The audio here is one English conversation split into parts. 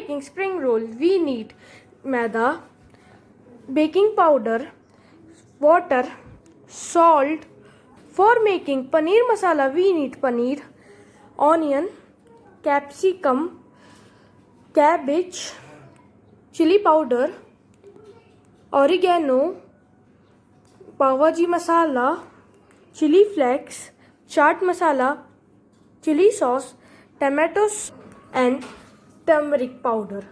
making spring roll, we need maida, baking powder, water, salt. For making paneer masala, we need paneer, onion, capsicum, cabbage, chili powder, oregano, bhaji masala, chili flakes, chaat masala, chili sauce, tomatoes, and turmeric powder.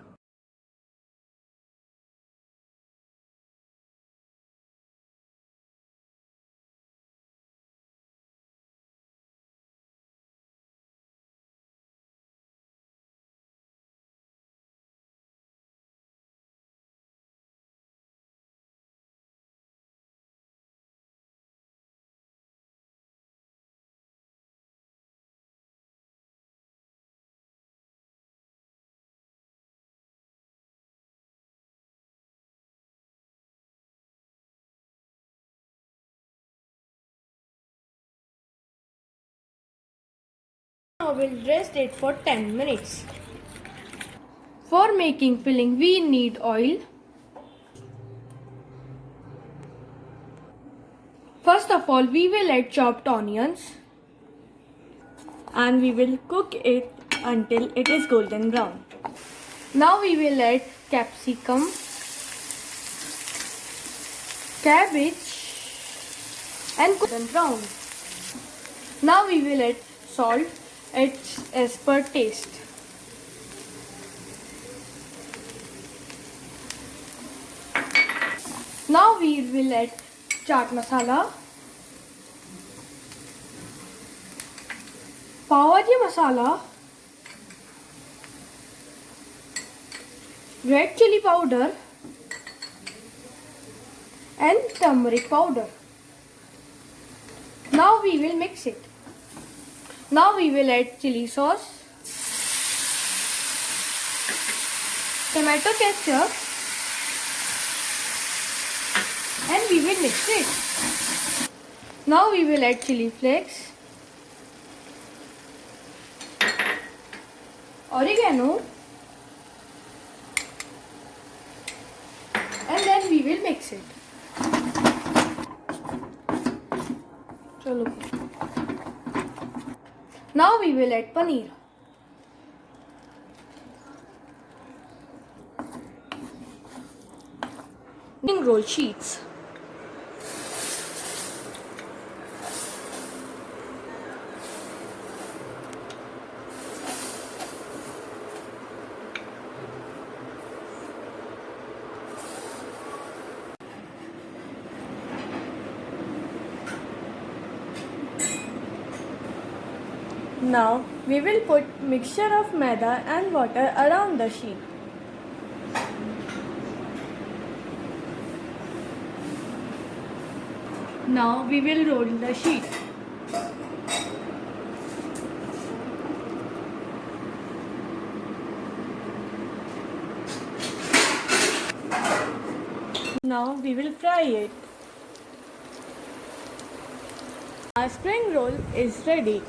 Now we'll rest it for 10 minutes. For making filling, we need oil. First of all, we will add chopped onions and we will cook it until it is golden brown. Now we will add capsicum, cabbage and golden brown. Now we will add salt as per taste. Now we will add chaat masala, bhaji masala, red chili powder and turmeric powder. Now we will mix it. Now we will add chili sauce, tomato ketchup, and we will mix it. Now we will add chili flakes, oregano, and then we will mix it. Now we will add paneer. Roll sheets. Now we will put mixture of maida and water around the sheet. Now we will roll the sheet. Now we will fry it. Our spring roll is ready.